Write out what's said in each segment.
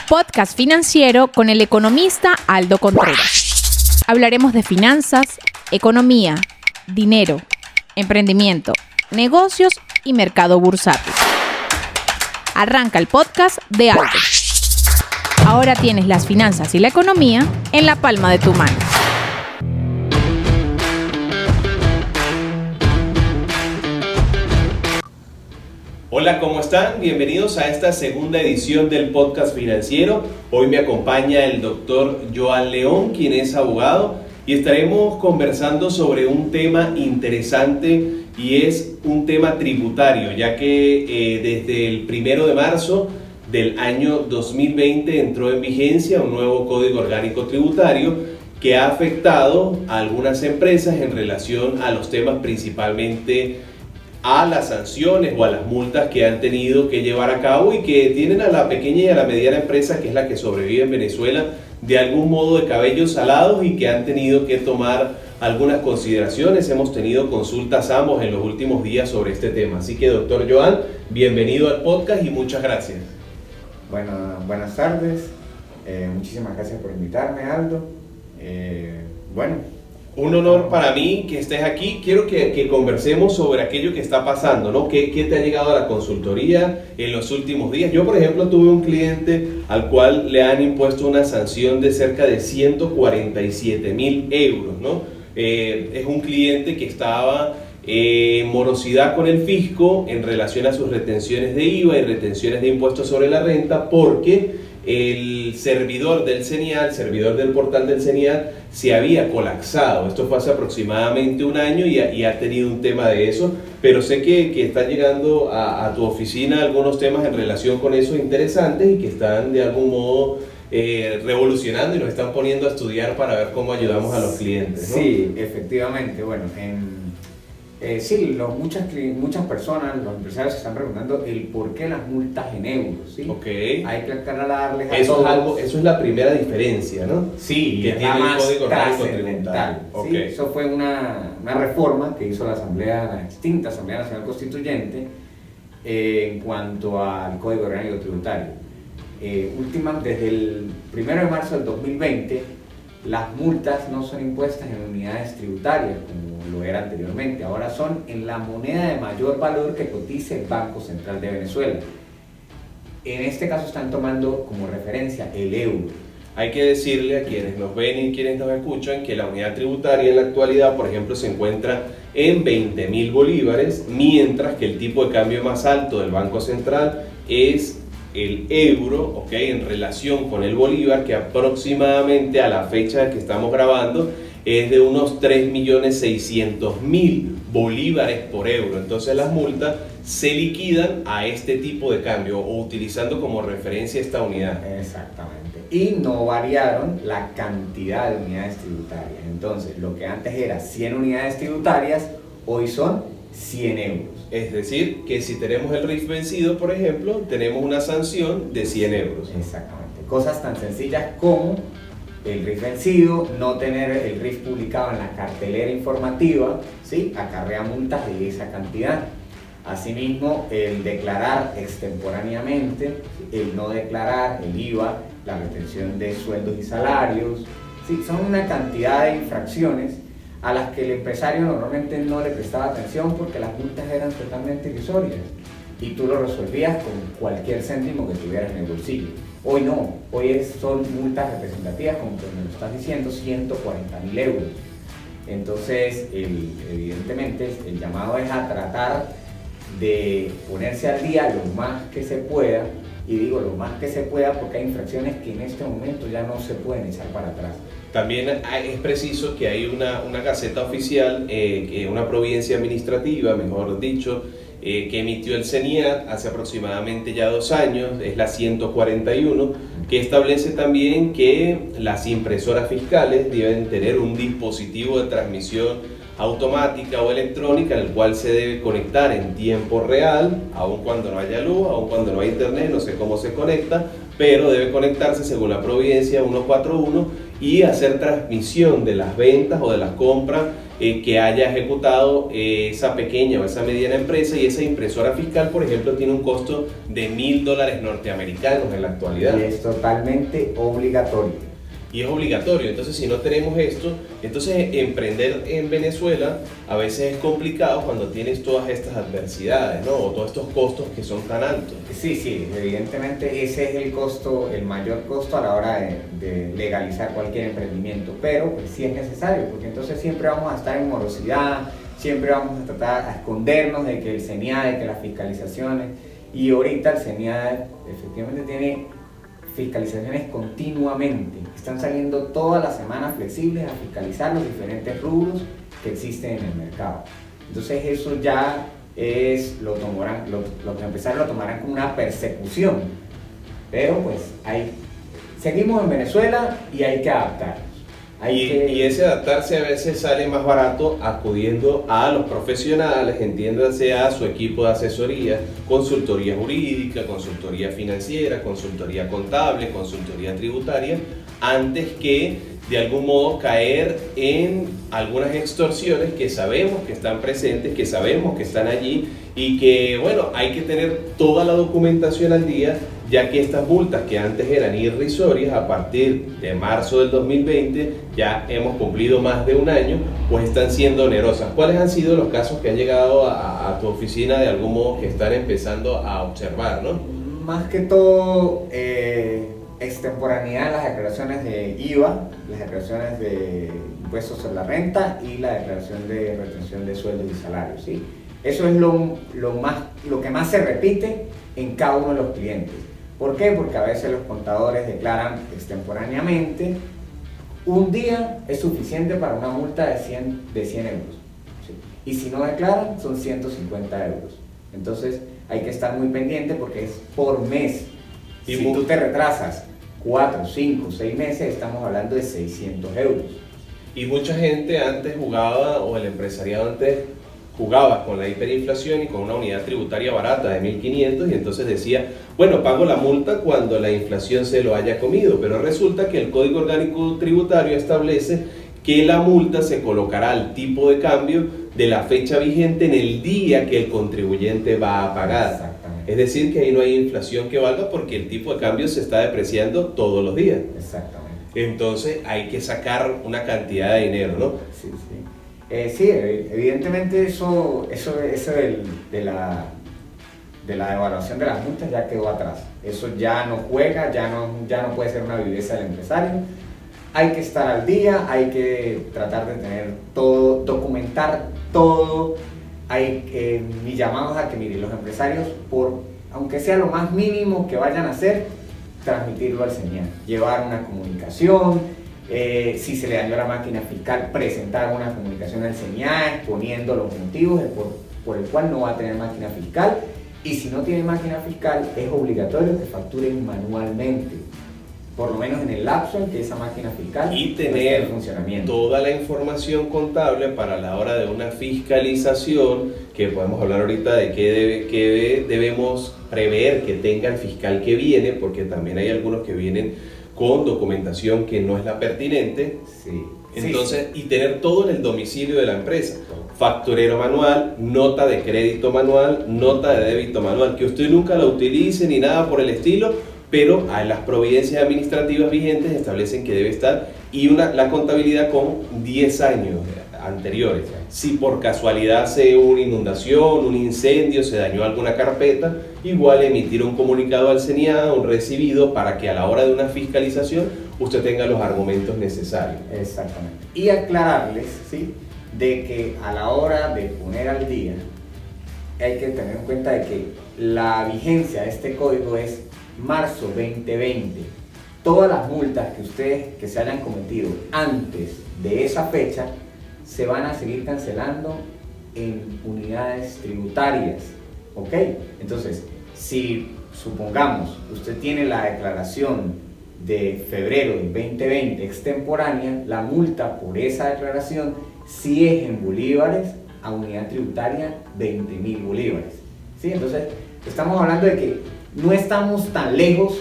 Podcast financiero con el economista Aldo Contreras. Hablaremos de finanzas, economía, dinero, emprendimiento, negocios y mercado bursátil. Arranca el podcast de Aldo. Ahora tienes las finanzas y la economía en la palma de tu mano. Hola, ¿cómo están? Bienvenidos a esta segunda edición del podcast financiero. Hoy me acompaña el doctor Joan León, quien es abogado, y estaremos conversando sobre un tema interesante y es un tema tributario, ya que desde el 1 de marzo del año 2020 entró en vigencia un nuevo Código Orgánico Tributario que ha afectado a algunas empresas en relación a los temas principalmente a las sanciones o a las multas que han tenido que llevar a cabo y que tienen a la pequeña y a la mediana empresa, que es la que sobrevive en Venezuela, de algún modo de cabellos salados y que han tenido que tomar algunas consideraciones. Hemos tenido consultas ambos en los últimos días sobre este tema. Así que, doctor Joan, bienvenido al podcast y muchas gracias. Bueno, buenas tardes. Muchísimas gracias por invitarme, Aldo. Un honor para mí que estés aquí. Quiero que conversemos sobre aquello que está pasando, ¿no? ¿Qué te ha llegado a la consultoría en los últimos días? Yo, por ejemplo, tuve un cliente al cual le han impuesto una sanción de cerca de 147.000 euros, ¿no? Es un cliente que estaba en morosidad con el fisco en relación a sus retenciones de IVA y retenciones de impuestos sobre la renta, porque el servidor del CENIAT, el servidor del portal del CENIAT, se había colapsado. Esto fue hace aproximadamente un año y ha tenido un tema de eso, pero sé que están llegando a tu oficina algunos temas en relación con eso interesantes y que están de algún modo revolucionando y nos están poniendo a estudiar para ver cómo ayudamos a los clientes, ¿no? Sí, efectivamente. Bueno, muchas personas, los empresarios se están preguntando el por qué las multas en euros, ¿sí? Okay. Hay que aclararles a eso todos. Eso es la primera diferencia, ¿no? Sí, que tiene el Código Orgánico Tributario. Okay. ¿Sí? Eso fue una reforma que hizo la extinta Asamblea Nacional Constituyente en cuanto al Código Orgánico Tributario. Desde el 1 de marzo del 2020, las multas no son impuestas en unidades tributarias como lo era anteriormente, ahora son en la moneda de mayor valor que cotice el Banco Central de Venezuela. En este caso están tomando como referencia el euro. Hay que decirle a quienes nos ven y quienes nos escuchan que la unidad tributaria en la actualidad, por ejemplo, se encuentra en 20.000 bolívares, mientras que el tipo de cambio más alto del Banco Central es el euro, en relación con el bolívar, que aproximadamente a la fecha que estamos grabando es de unos 3.600.000 bolívares por euro. Entonces las multas se liquidan a este tipo de cambio o utilizando como referencia esta unidad. Exactamente. Y no variaron la cantidad de unidades tributarias. Entonces lo que antes era 100 unidades tributarias, hoy son 100 euros. Es decir, que si tenemos el RIF vencido, por ejemplo, tenemos una sanción de 100 euros. Exactamente. Cosas tan sencillas como el RIF vencido, no tener el RIF publicado en la cartelera informativa, ¿sí? Acarrea multas de esa cantidad. Asimismo, el declarar extemporáneamente, el no declarar el IVA, la retención de sueldos y salarios, ¿sí? Son una cantidad de infracciones a las que el empresario normalmente no le prestaba atención porque las multas eran totalmente irrisorias y tú lo resolvías con cualquier céntimo que tuvieras en el bolsillo. Hoy no, son multas representativas, como me lo estás diciendo, 140.000 euros. Entonces, evidentemente, el llamado es a tratar de ponerse al día lo más que se pueda, y digo lo más que se pueda porque hay infracciones que en este momento ya no se pueden echar para atrás. También es preciso que hay una gaceta oficial, una providencia administrativa, mejor dicho, que emitió el CENIAT hace aproximadamente ya 2 años, es la 141, que establece también que las impresoras fiscales deben tener un dispositivo de transmisión automática o electrónica en el cual se debe conectar en tiempo real, aun cuando no haya luz, aun cuando no hay internet, no sé cómo se conecta, pero debe conectarse según la providencia 141 y hacer transmisión de las ventas o de las compras que haya ejecutado esa pequeña o esa mediana empresa, y esa impresora fiscal, por ejemplo, tiene un costo de $1.000 norteamericanos en la actualidad. Y es totalmente obligatorio. Y es obligatorio. Entonces, si no tenemos esto, entonces emprender en Venezuela a veces es complicado cuando tienes todas estas adversidades, ¿no? O todos estos costos que son tan altos. Sí, evidentemente ese es el costo, el mayor costo a la hora de legalizar cualquier emprendimiento, pero pues sí es necesario, porque entonces siempre vamos a estar en morosidad, siempre vamos a tratar a escondernos de que el CENIAD, de que las fiscalizaciones, y ahorita el CENIAD efectivamente tiene fiscalizaciones continuamente. Están saliendo todas las semanas flexibles a fiscalizar los diferentes rubros que existen en el mercado. Entonces eso ya es, los empresarios lo tomarán como una persecución. Pero pues seguimos en Venezuela y hay que adaptarnos. Y ese adaptarse a veces sale más barato acudiendo a los profesionales, entiéndase a su equipo de asesoría, consultoría jurídica, consultoría financiera, consultoría contable, consultoría tributaria, antes que de algún modo caer en algunas extorsiones que sabemos que están presentes, que sabemos que están allí, y que bueno, hay que tener toda la documentación al día, ya que estas multas que antes eran irrisorias, a partir de marzo del 2020, ya hemos cumplido más de un año, pues están siendo onerosas. ¿Cuáles han sido los casos que han llegado a tu oficina de algún modo que están empezando a observar, ¿no? Más que todo, extemporaneidad en las declaraciones de IVA, las declaraciones de impuestos sobre la renta y la declaración de retención de sueldos y salarios, ¿sí? Eso es lo que más se repite en cada uno de los clientes. ¿Por qué? Porque a veces los contadores declaran extemporáneamente. Un día es suficiente para una multa de 100 euros. ¿Sí? Y si no declaran, son 150 euros. Entonces hay que estar muy pendiente porque es por mes. Si tú te retrasas 4, 5, 6 meses, estamos hablando de 600 euros. Y mucha gente antes jugaba, o el empresariado antes jugaba con la hiperinflación y con una unidad tributaria barata de 1.500, y entonces decía, bueno, pago la multa cuando la inflación se lo haya comido, pero resulta que el Código Orgánico Tributario establece que la multa se colocará al tipo de cambio de la fecha vigente en el día que el contribuyente va a pagar. Exactamente. Es decir, que ahí no hay inflación que valga porque el tipo de cambio se está depreciando todos los días. Exactamente. Entonces hay que sacar una cantidad de dinero, ¿no? Sí. Sí, evidentemente eso de la devaluación de las multas ya quedó atrás. Eso ya no juega, ya no puede ser una viveza del empresario. Hay que estar al día, hay que tratar de tener todo, documentar todo. Mi llamado es a que, miren, los empresarios, aunque sea lo más mínimo que vayan a hacer, transmitirlo al CENIAD, llevar una comunicación. Si se le dañó la máquina fiscal, presentar una comunicación al CENIAD exponiendo los motivos por el cual no va a tener máquina fiscal, y si no tiene máquina fiscal es obligatorio que facturen manualmente, por lo menos en el lapso en que esa máquina fiscal y esté tener en funcionamiento. Toda la información contable para la hora de una fiscalización, que podemos hablar ahorita de qué debemos prever que tenga el fiscal que viene, porque también hay algunos que vienen con documentación que no es la pertinente. Sí. Entonces, y tener todo en el domicilio de la empresa. Facturero manual, nota de crédito manual, nota de débito manual, que usted nunca la utilice ni nada por el estilo, pero las providencias administrativas vigentes establecen que debe estar, y la contabilidad con 10 años anteriores. Si por casualidad se una inundación, un incendio, se dañó alguna carpeta, igual emitir un comunicado al CENIAD, un recibido, para que a la hora de una fiscalización usted tenga los argumentos necesarios. Exactamente. Y aclararles, ¿sí?, de que a la hora de poner al día hay que tener en cuenta de que la vigencia de este código es marzo 2020. Todas las multas que se hayan cometido antes de esa fecha se van a seguir cancelando en unidades tributarias, ¿ok? Entonces, si supongamos usted tiene la declaración de febrero del 2020 extemporánea, la multa por esa declaración, si es en bolívares, a unidad tributaria 20.000 bolívares, ¿sí? Entonces, estamos hablando de que no estamos tan lejos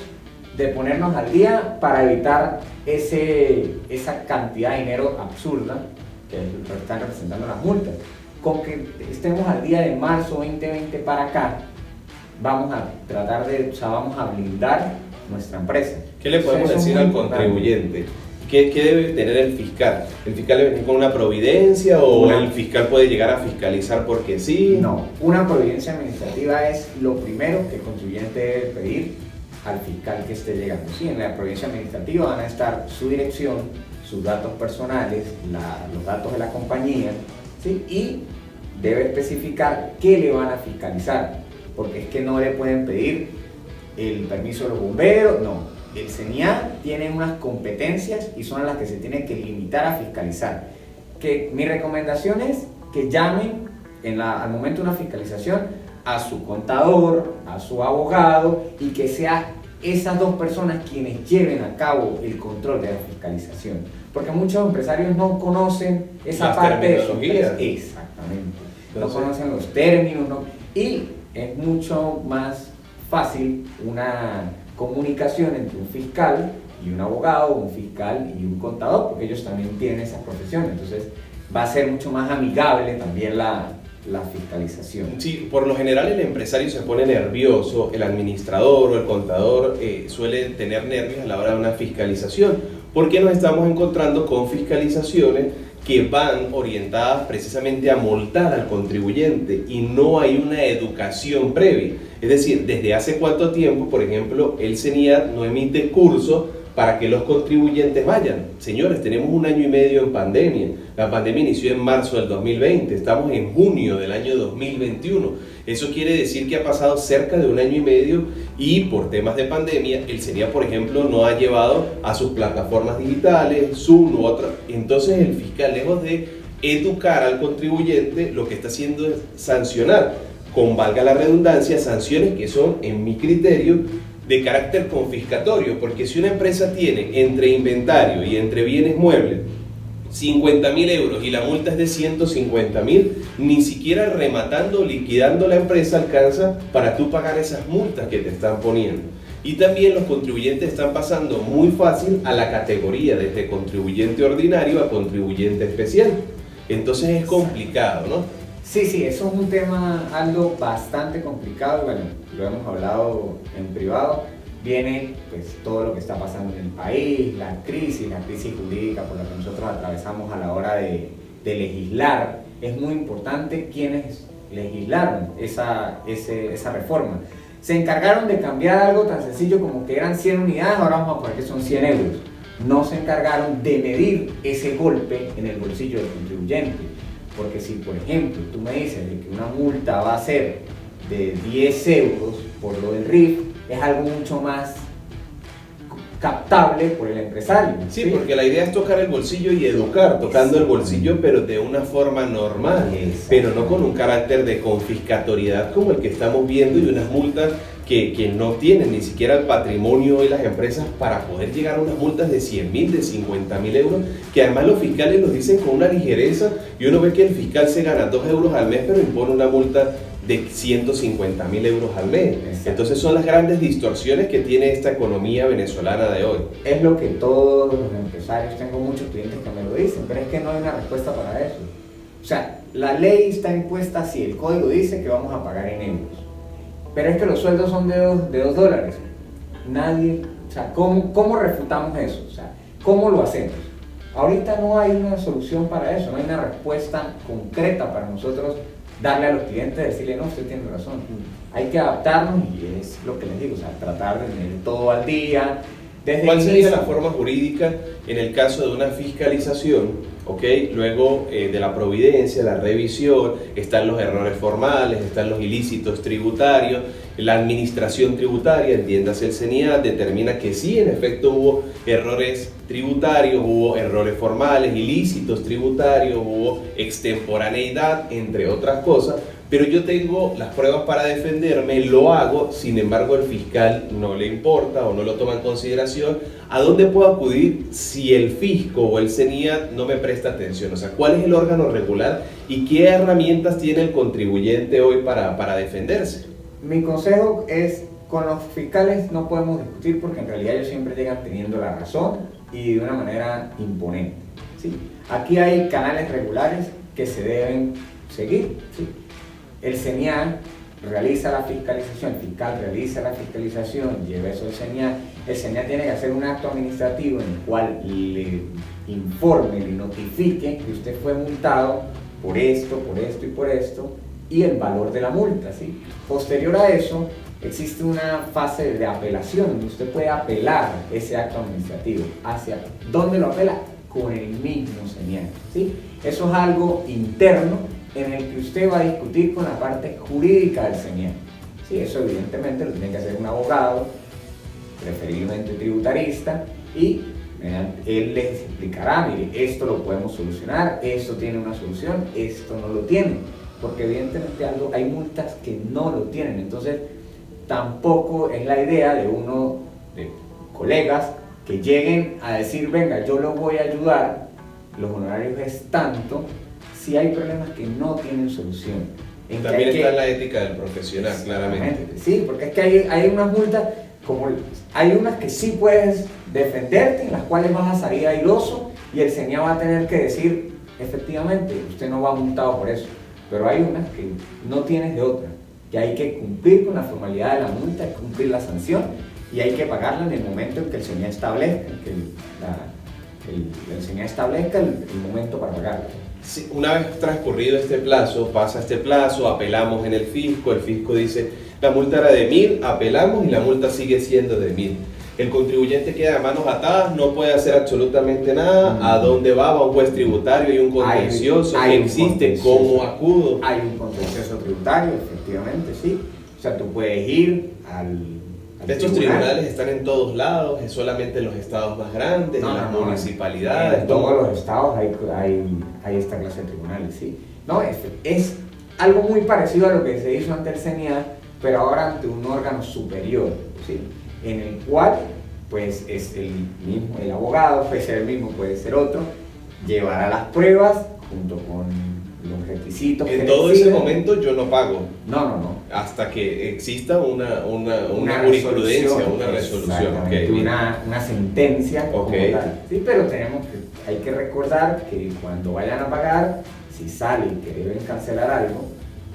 de ponernos al día para evitar esa cantidad de dinero absurda que están representando las multas. Con que estemos al día de marzo 2020 para acá, vamos a tratar de, vamos a blindar nuestra empresa. ¿Qué le podemos decir al contribuyente? ¿Qué debe tener el fiscal? ¿El fiscal debe venir con una providencia o el fiscal puede llegar a fiscalizar porque sí? No, una providencia administrativa es lo primero que el contribuyente debe pedir al fiscal que esté llegando. Sí, en la providencia administrativa van a estar su dirección, sus datos personales, los datos de la compañía, ¿sí? Y debe especificar qué le van a fiscalizar, porque es que no le pueden pedir el permiso de los bomberos, no. El CENIAT tiene unas competencias y son las que se tienen que limitar a fiscalizar. Que mi recomendación es que llamen al momento de una fiscalización a su contador, a su abogado, y que sean esas dos personas quienes lleven a cabo el control de la fiscalización. Porque muchos empresarios no conocen esa parte de su empresa. Exactamente. No conocen los términos, ¿no? Y es mucho más fácil una comunicación entre un fiscal y un abogado, un fiscal y un contador, porque ellos también tienen esa profesión. Entonces va a ser mucho más amigable también la fiscalización. Sí, por lo general el empresario se pone nervioso, el administrador o el contador suele tener nervios a la hora de una fiscalización, porque nos estamos encontrando con fiscalizaciones que van orientadas precisamente a multar al contribuyente y no hay una educación previa. Es decir, ¿desde hace cuánto tiempo, por ejemplo, el CENIAT no emite cursos para que los contribuyentes vayan? Señores, tenemos 1 año y medio en pandemia. La pandemia inició en marzo del 2020, estamos en junio del año 2021. Eso quiere decir que ha pasado cerca de 1 año y medio y por temas de pandemia, el CENIAT, por ejemplo, no ha llevado a sus plataformas digitales, Zoom u otras. Entonces el fiscal, lejos de educar al contribuyente, lo que está haciendo es sancionar, con valga la redundancia, sanciones que son, en mi criterio, de carácter confiscatorio, porque si una empresa tiene entre inventario y entre bienes muebles 50.000 euros y la multa es de 150.000, ni siquiera rematando o liquidando la empresa alcanza para tú pagar esas multas que te están poniendo. Y también los contribuyentes están pasando muy fácil a la categoría desde contribuyente ordinario a contribuyente especial. Entonces es complicado, ¿no? Sí, eso es un tema algo bastante complicado. Bueno, lo hemos hablado en privado. Viene pues todo lo que está pasando en el país, la crisis jurídica por la que nosotros atravesamos a la hora de legislar. Es muy importante quienes legislaron esa reforma. Se encargaron de cambiar algo tan sencillo como que eran 100 unidades, ahora vamos a poner que son 100 euros. No se encargaron de medir ese golpe en el bolsillo del contribuyente. Porque si, por ejemplo, tú me dices de que una multa va a ser de 10 euros por lo del RIF, es algo mucho más captable por el empresario. Sí, porque la idea es tocar el bolsillo y educar, tocando el bolsillo, pero de una forma normal, pero no con un carácter de confiscatoriedad como el que estamos viendo y unas multas que no tienen ni siquiera el patrimonio de las empresas para poder llegar a unas multas de 100.000, de 50.000 euros, que además los fiscales los dicen con una ligereza y uno ve que el fiscal se gana 2 euros al mes, pero impone una multa de 150.000 euros al mes. Exacto. Entonces son las grandes distorsiones que tiene esta economía venezolana de hoy. Es lo que todos los empresarios, tengo muchos clientes que me lo dicen, pero es que no hay una respuesta para eso. O sea, la ley está impuesta así, el código dice que vamos a pagar en euros, pero es que los sueldos son de $2. Nadie, o sea, ¿cómo refutamos eso? O sea, ¿cómo lo hacemos? Ahorita no hay una solución para eso, no hay una respuesta concreta para nosotros darle a los clientes, decirle, no, usted tiene razón. Hay que adaptarnos y es lo que les digo, o sea, tratar de tener todo al día. ¿Cuál sería la forma jurídica en el caso de una fiscalización? ¿Okay? Luego de la providencia, la revisión, están los errores formales, están los ilícitos tributarios, la administración tributaria, entiéndase el CENIAT, determina que sí, en efecto hubo errores tributarios, hubo errores formales, ilícitos tributarios, hubo extemporaneidad, entre otras cosas, pero yo tengo las pruebas para defenderme, lo hago, sin embargo el fiscal no le importa o no lo toma en consideración. ¿A dónde puedo acudir si el fisco o el CENIAT no me presta atención? O sea, ¿cuál es el órgano regular y qué herramientas tiene el contribuyente hoy para defenderse? Mi consejo es, con los fiscales no podemos discutir porque en realidad ellos siempre llegan teniendo la razón y de una manera imponente. ¿sí? Aquí hay canales regulares que se deben seguir, ¿sí? El CENIAL realiza la fiscalización, el fiscal realiza la fiscalización, lleva eso al CENIAL. El CENIAL tiene que hacer un acto administrativo en el cual le informe, le notifique que usted fue multado por esto y por esto, y el valor de la multa, ¿sí? Posterior a eso, existe una fase de apelación, donde usted puede apelar ese acto administrativo. ¿Hacia dónde lo apela? Con el mismo CENIAL, ¿sí? Eso es algo interno en el que usted va a discutir con la parte jurídica del CENIAL, ¿sí? Eso evidentemente lo tiene que hacer un abogado, preferiblemente tributarista, y él les explicará, mire, esto lo podemos solucionar, esto tiene una solución, esto no lo tiene, porque evidentemente hay multas que no lo tienen. Entonces tampoco es la idea de uno, de colegas, que lleguen a decir, venga, yo lo voy a ayudar, los honorarios es tanto, si hay problemas que no tienen solución. También está la ética del profesional, claramente. Sí, porque es que hay unas multas, como hay unas que sí puedes defenderte, en las cuales vas a salir airoso, y el CENIAL va a tener que decir, efectivamente, usted no va multado por eso. Pero hay unas que no tienes de otra, que hay que cumplir con la formalidad de la multa, hay que cumplir la sanción, y hay que pagarla en el momento en que el CENIAL establezca, el CENIAL establezca el momento para pagarla. Sí, una vez transcurrido este plazo, pasa este plazo, apelamos en el fisco dice, la multa era de 1.000, apelamos y la multa sigue siendo de 1.000. El contribuyente queda de manos atadas, no puede hacer absolutamente nada. ¿A dónde va? Va a un juez tributario, hay un contencioso que existe, ¿cómo acudo? Hay un contencioso tributario, efectivamente, sí. O sea, tú puedes ir al Estos tribunales están en todos lados, es solamente en los estados más grandes, en las municipalidades. En todos los estados hay esta clase de tribunales, sí. No, es algo muy parecido a lo que se hizo ante el CENIAL, pero ahora ante un órgano superior, ¿sí? En el cual pues es el mismo, el abogado, puede ser el mismo, puede ser otro, llevará las pruebas junto con los requisitos. En todo ese momento yo no pago. No. Hasta que exista una jurisprudencia, una resolución. Okay, una sentencia. Okay. Como tal. Sí, pero hay que recordar que cuando vayan a pagar, si salen que deben cancelar algo,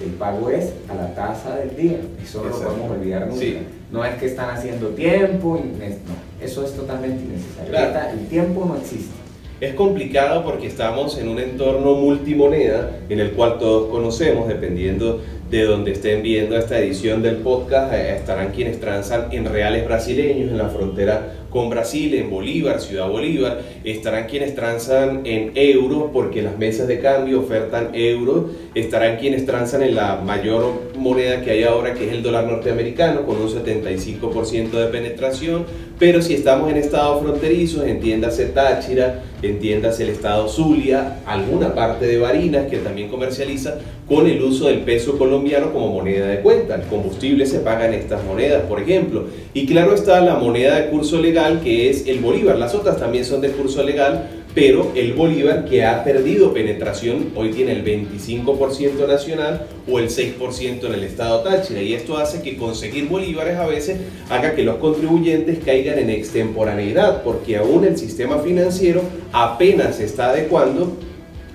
el pago es a la tasa del día. Eso no lo podemos olvidar nunca. Sí. No es que están haciendo tiempo, no, eso es totalmente innecesario. Claro. El tiempo no existe. Es complicado porque estamos en un entorno multimoneda en el cual todos conocemos, dependiendo de donde estén viendo esta edición del podcast, estarán quienes transan en reales brasileños en la frontera con Brasil, en Bolívar, Ciudad Bolívar, estarán quienes transan en euros porque las mesas de cambio ofertan euros, estarán quienes transan en la mayor moneda que hay ahora, que es el dólar norteamericano, con un 75% de penetración, pero si estamos en estados fronterizos, entiéndase Táchira, entiéndase el estado Zulia, alguna parte de Barinas que también comercializa con el uso del peso colombiano como moneda de cuenta. El combustible se paga en estas monedas, por ejemplo. Y claro está la moneda de curso legal, que es el bolívar. Las otras también son de curso legal, pero el bolívar, que ha perdido penetración, hoy tiene el 25% nacional o el 6% en el estado Táchira, y esto hace que conseguir bolívares a veces haga que los contribuyentes caigan en extemporaneidad, porque aún el sistema financiero apenas se está adecuando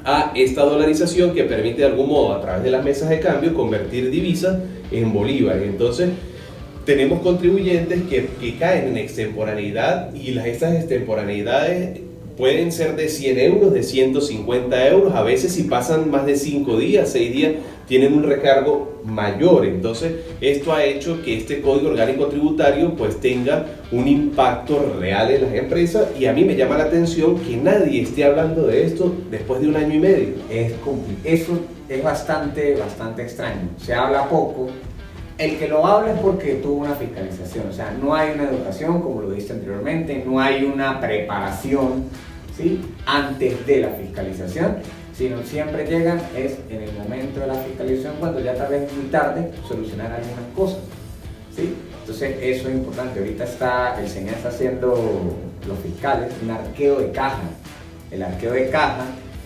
a esta dolarización que permite de algún modo, a través de las mesas de cambio, convertir divisas en bolívares. Entonces tenemos contribuyentes que caen en extemporaneidad, y estas extemporaneidades pueden ser de 100 euros, de 150 euros, a veces si pasan más de 5 días, 6 días, tienen un recargo mayor. Entonces esto ha hecho que este Código Orgánico Tributario pues tenga un impacto real en las empresas, y a mí me llama la atención que nadie esté hablando de esto después de 1 año y medio. Eso es bastante extraño, se habla poco. El que lo habla es porque tuvo una fiscalización, o sea, no hay una educación, como lo dije anteriormente, no hay una preparación, ¿sí?, antes de la fiscalización, sino siempre llegan es en el momento de la fiscalización, cuando ya tal vez es muy tarde solucionar algunas cosas, ¿sí? Entonces eso es importante. Ahorita el CENIAL está haciendo, los fiscales, un arqueo de caja. El arqueo de caja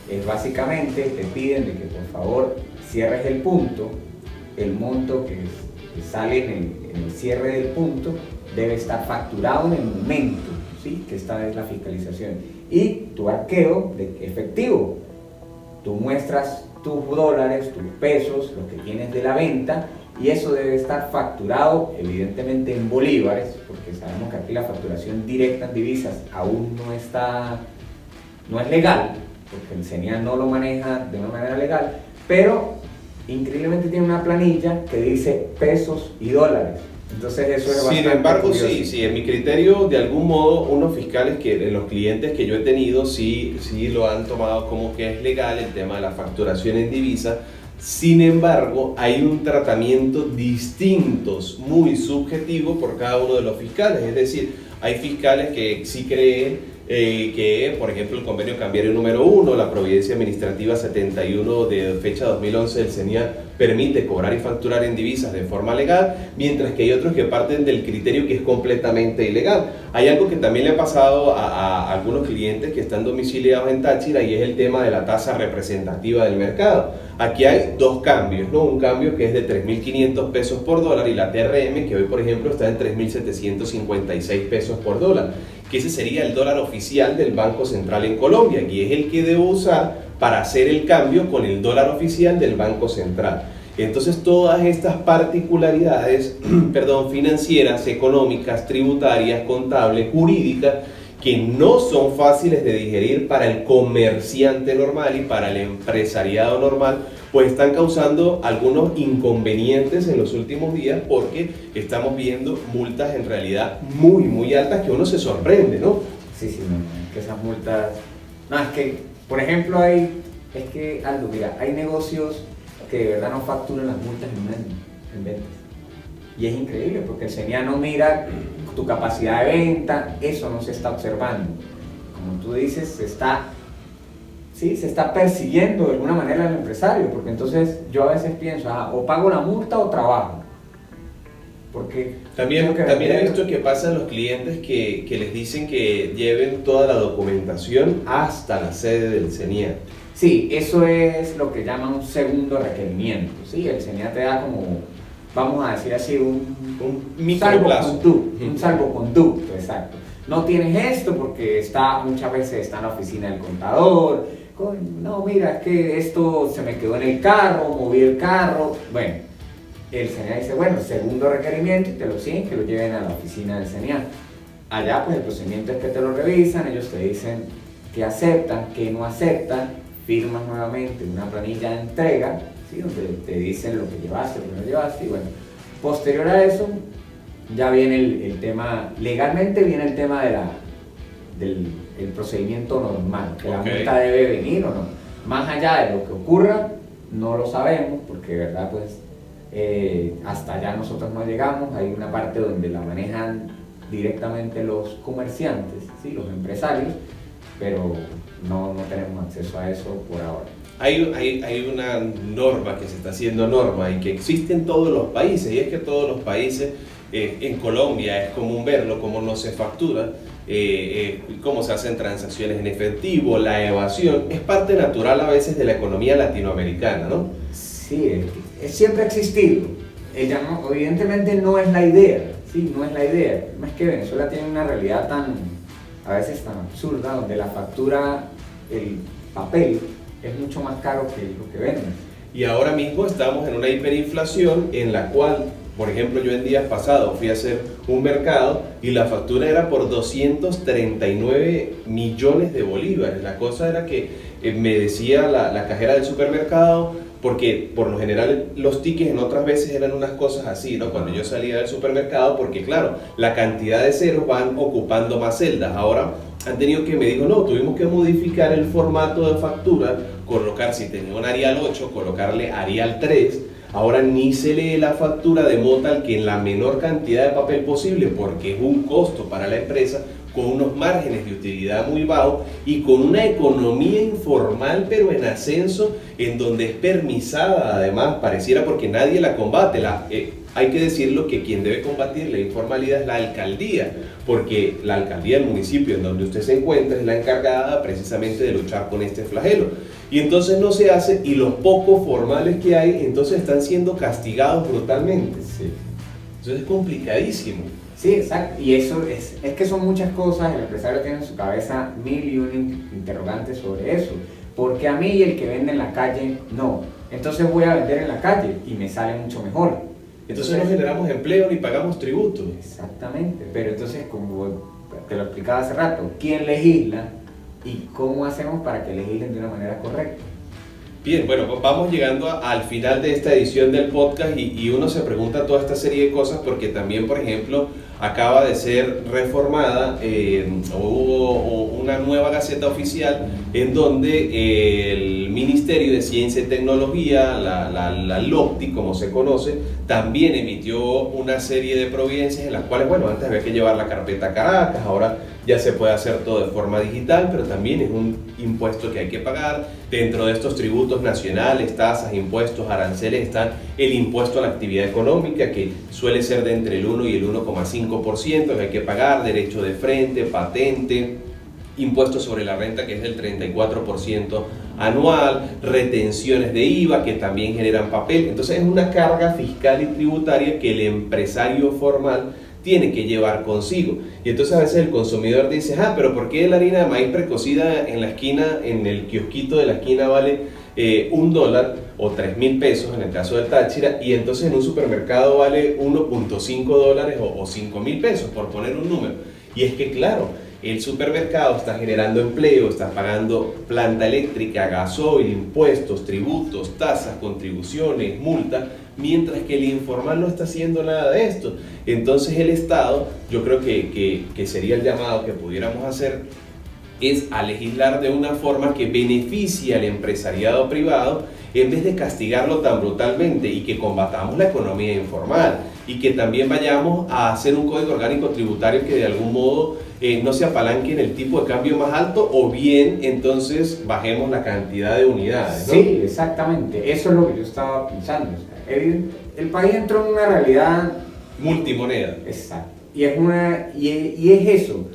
es básicamente, te piden de que por favor cierres el punto, el monto que sale en el cierre del punto debe estar facturado en el momento, ¿sí? Que esta es la fiscalización. Y tu arqueo de efectivo, tú muestras tus dólares, tus pesos, lo que tienes de la venta, y eso debe estar facturado evidentemente en bolívares, porque sabemos que aquí la facturación directa en divisas aún no es legal, porque el CENIA no lo maneja de una manera legal, pero increíblemente tiene una planilla que dice pesos y dólares. Entonces eso es bastante Sin embargo, curioso. sí, en mi criterio, de algún modo, unos fiscales los clientes que yo he tenido, sí lo han tomado como que es legal el tema de la facturación en divisa. Sin embargo, hay un tratamiento distinto, muy subjetivo por cada uno de los fiscales. Es decir, hay fiscales que sí creen que, por ejemplo, el convenio cambiario número 1, la providencia administrativa 71 de fecha 2011 del CENIA permite cobrar y facturar en divisas de forma legal, mientras que hay otros que parten del criterio que es completamente ilegal. Hay algo que también le ha pasado a algunos clientes que están domiciliados en Táchira, y es el tema de la tasa representativa del mercado. Aquí hay dos cambios, ¿no? Un cambio que es de 3.500 pesos por dólar, y la TRM, que hoy por ejemplo está en 3.756 pesos por dólar, que ese sería el dólar oficial del Banco Central en Colombia, y es el que debo usar para hacer el cambio con el dólar oficial del Banco Central. Entonces todas estas particularidades financieras, económicas, tributarias, contables, jurídicas, que no son fáciles de digerir para el comerciante normal y para el empresariado normal, pues están causando algunos inconvenientes en los últimos días, porque estamos viendo multas en realidad muy, muy altas que uno se sorprende, ¿no? Sí, no, es que esas multas... No, es que, por ejemplo, Aldo, mira, hay negocios que de verdad no facturan las multas en un año, en ventas. Y es increíble, porque el CENIA no mira tu capacidad de venta, eso no se está observando. Como tú dices, se está persiguiendo de alguna manera al empresario, porque entonces yo a veces pienso, o pago la multa o trabajo. Porque también he visto que pasan los clientes que les dicen que lleven toda la documentación hasta la sede del CENIA. Sí, eso es lo que llaman un segundo requerimiento, ¿sí? El CENIA te da como, vamos a decir así, un salvoconducto, exacto. No tienes esto porque muchas veces está en la oficina del contador, no, mira, es que esto se me quedó en el carro, moví el carro, bueno, el CENIA dice, bueno, segundo requerimiento, y te lo siguen, que lo lleven a la oficina del CENIA. Allá pues el procedimiento es que te lo revisan, ellos te dicen que aceptan, que no aceptan, firmas nuevamente una planilla de entrega, ¿sí? Donde te dicen lo que llevaste, lo que no llevaste, y bueno, posterior a eso ya viene el tema, legalmente viene el tema del procedimiento normal, que la multa debe venir o no. Más allá de lo que ocurra, no lo sabemos, porque de verdad pues hasta allá nosotros no llegamos. Hay una parte donde la manejan directamente los comerciantes, ¿sí? Los empresarios, pero no tenemos acceso a eso por ahora. Hay una norma que se está haciendo norma y que existe en todos los países, y es que todos los países, en Colombia es común verlo, cómo no se factura, cómo se hacen transacciones en efectivo, la evasión, es parte natural a veces de la economía latinoamericana, ¿no? Sí, siempre ha existido. Evidentemente no es la idea, ¿sí? No es la idea. Más que Venezuela tiene una realidad a veces tan absurda, donde la factura, el papel, es mucho más caro que lo que venden. Y ahora mismo estamos en una hiperinflación en la cual, por ejemplo, yo en días pasados fui a hacer un mercado y la factura era por 239 millones de bolívares. La cosa era que me decía la cajera del supermercado, porque por lo general los tickets en otras veces eran unas cosas así, ¿no? Cuando yo salía del supermercado, porque claro, la cantidad de ceros van ocupando más celdas. Ahora han tenido me dijo, no, tuvimos que modificar el formato de factura, colocar, si tenía un Arial 8, colocarle Arial 3. Ahora ni se lee la factura de modo tal que en la menor cantidad de papel posible, porque es un costo para la empresa, con unos márgenes de utilidad muy bajos y con una economía informal pero en ascenso, en donde es permisada además, pareciera, porque nadie la combate. Hay que decirlo que quien debe combatir la informalidad es la alcaldía, porque la alcaldía del municipio en donde usted se encuentra es la encargada precisamente de luchar con este flagelo. Y entonces no se hace, y los pocos formales que hay, entonces están siendo castigados brutalmente. Sí. Entonces es complicadísimo. Sí, exacto. Y eso es que son muchas cosas, el empresario tiene en su cabeza mil y un interrogantes sobre eso. Porque a mí y el que vende en la calle, no. Entonces voy a vender en la calle y me sale mucho mejor. Entonces no generamos empleo ni pagamos tributo. Exactamente. Pero entonces, como te lo explicaba hace rato, ¿quién legisla y cómo hacemos para que legislen de una manera correcta? Bien, bueno, vamos llegando al final de esta edición del podcast y uno se pregunta toda esta serie de cosas porque también, por ejemplo, acaba de ser reformada, hubo una nueva Gaceta Oficial en donde el Ministerio de Ciencia y Tecnología, la LOCTI, como se conoce, también emitió una serie de providencias en las cuales, bueno, antes había que llevar la carpeta a Caracas, ahora ya se puede hacer todo de forma digital, pero también es un impuesto que hay que pagar. Dentro de estos tributos nacionales, tasas, impuestos, aranceles, están el impuesto a la actividad económica, que suele ser de entre el 1 y el 1,5% que hay que pagar, derecho de frente, patente, impuesto sobre la renta, que es del 34% anual, retenciones de IVA que también generan papel. Entonces es una carga fiscal y tributaria que el empresario formal tiene que llevar consigo. Y entonces a veces el consumidor dice, pero ¿por qué la harina de maíz precocida en la esquina, en el kiosquito de la esquina vale $1 o 3.000 pesos en el caso del Táchira, y entonces en un supermercado vale $1.5 o 5.000 pesos, por poner un número? Y es que claro, el supermercado está generando empleo, está pagando planta eléctrica, gasoil, impuestos, tributos, tasas, contribuciones, multas, mientras que el informal no está haciendo nada de esto. Entonces el Estado, yo creo que sería el llamado que pudiéramos hacer, es a legislar de una forma que beneficie al empresariado privado en vez de castigarlo tan brutalmente, y que combatamos la economía informal y que también vayamos a hacer un código orgánico tributario que de algún modo no se apalanque en el tipo de cambio más alto, o bien entonces bajemos la cantidad de unidades, ¿no? Sí, exactamente, eso es lo que yo estaba pensando. O sea, el país entró en una realidad multimoneda. Exacto, y es eso.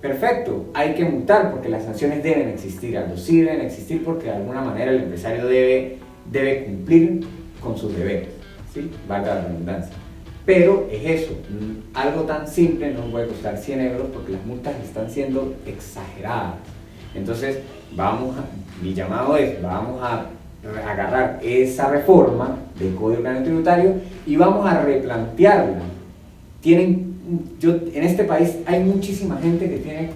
Perfecto, hay que multar porque las sanciones deben existir, algo sí deben existir porque de alguna manera el empresario debe cumplir con sus deberes, ¿sí? Valga la redundancia. Pero es eso, algo tan simple no puede costar 100 euros porque las multas están siendo exageradas. Entonces, mi llamado es, vamos a agarrar esa reforma del Código Orgánico Tributario y vamos a replantearla. En este país hay muchísima gente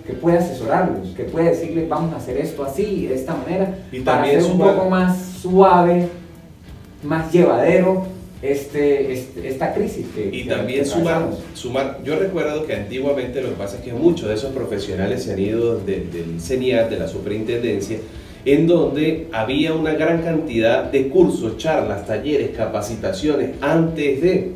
que puede asesorarlos, que puede decirles vamos a hacer esto así, de esta manera, y para también hacer un poco más suave, más llevadero esta crisis y también sumar. Yo recuerdo que antiguamente, lo que pasa es que muchos de esos profesionales se han ido del CENIAT, de la superintendencia, en donde había una gran cantidad de cursos, charlas, talleres, capacitaciones. Antes de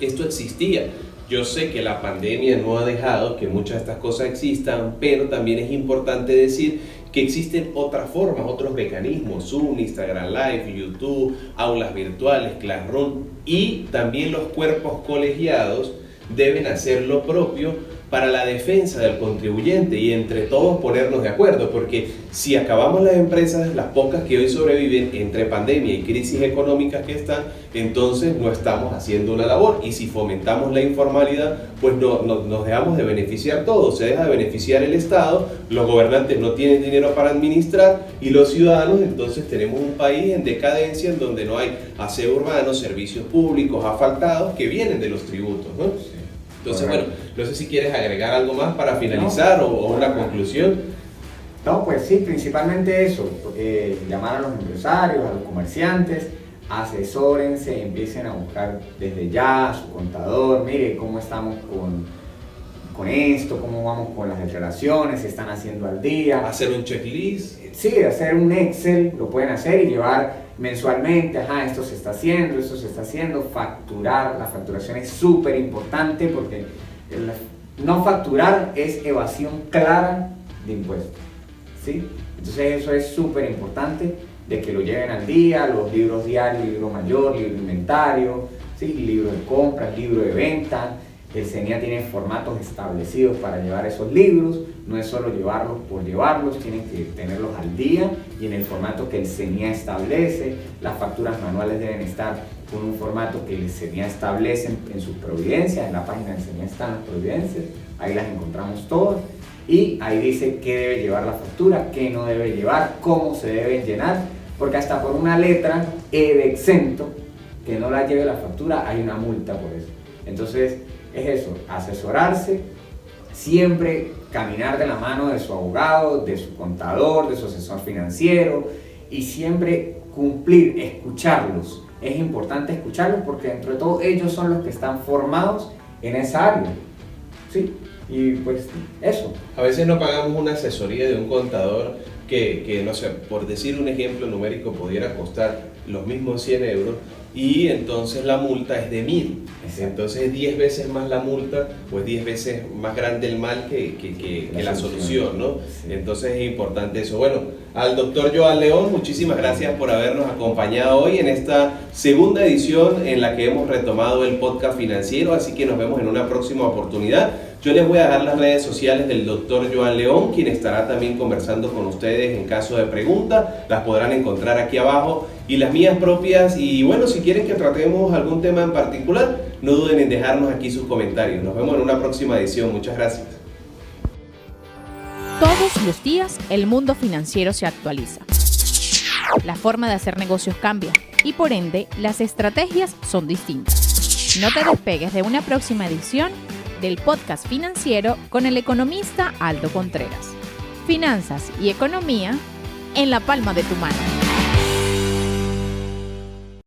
esto existía. Yo sé que la pandemia no ha dejado que muchas de estas cosas existan, pero también es importante decir que existen otras formas, otros mecanismos: Zoom, Instagram Live, YouTube, aulas virtuales, Classroom, y también los cuerpos colegiados deben hacer lo propio para la defensa del contribuyente y entre todos ponernos de acuerdo, porque si acabamos las empresas, las pocas que hoy sobreviven entre pandemia y crisis económicas que están, entonces no estamos haciendo una labor, y si fomentamos la informalidad, pues nos dejamos de beneficiar todos, se deja de beneficiar el Estado, los gobernantes no tienen dinero para administrar y los ciudadanos, entonces tenemos un país en decadencia en donde no hay aseo urbano, servicios públicos asfaltados que vienen de los tributos, ¿no? Sí. Entonces, bueno, no sé si quieres agregar algo más para finalizar o una conclusión. No, pues sí, principalmente eso, llamar a los empresarios, a los comerciantes, asesórense, empiecen a buscar desde ya a su contador, mire cómo estamos con esto, cómo vamos con las declaraciones, se están haciendo al día. Hacer un checklist. Sí, hacer un Excel, lo pueden hacer y llevar mensualmente, esto se está haciendo, facturar, la facturación es súper importante porque no facturar es evasión clara de impuestos, ¿sí? Entonces eso es súper importante, de que lo lleven al día, los libros diarios, libro mayor, libro de inventario, ¿sí? Libro de compras, libro de venta. El CENIA tiene formatos establecidos para llevar esos libros, no es solo llevarlos por llevarlos, tienen que tenerlos al día y en el formato que el CENIA establece. Las facturas manuales deben estar con un formato que el SENIA establece en sus providencias, en la página del SENIA están las providencias, ahí las encontramos todas, y ahí dice qué debe llevar la factura, qué no debe llevar, cómo se deben llenar, porque hasta por una letra E de exento, que no la lleve la factura, hay una multa por eso. Entonces, es eso, asesorarse, siempre caminar de la mano de su abogado, de su contador, de su asesor financiero, y siempre cumplir, escucharlos. Es importante escucharlos porque dentro de todo ellos son los que están formados en esa área. ¿Sí? Y pues eso. A veces no pagamos una asesoría de un contador que no sé, por decir un ejemplo numérico, pudiera costar los mismos 100 euros y entonces la multa es de 1.000. Entonces es 10 veces más la multa, pues 10 veces más grande el mal que la solución, ¿no? Sí. Entonces es importante eso. Bueno, al doctor Joan León, muchísimas gracias por habernos acompañado hoy en esta segunda edición en la que hemos retomado el podcast financiero, así que nos vemos en una próxima oportunidad. Yo les voy a dar las redes sociales del doctor Joan León, quien estará también conversando con ustedes en caso de pregunta. Las podrán encontrar aquí abajo y las mías propias. Y bueno, si quieren que tratemos algún tema en particular, no duden en dejarnos aquí sus comentarios. Nos vemos en una próxima edición. Muchas gracias. Todos los días el mundo financiero se actualiza. La forma de hacer negocios cambia y por ende las estrategias son distintas. No te despegues de una próxima edición del podcast financiero con el economista Aldo Contreras. Finanzas y economía en la palma de tu mano.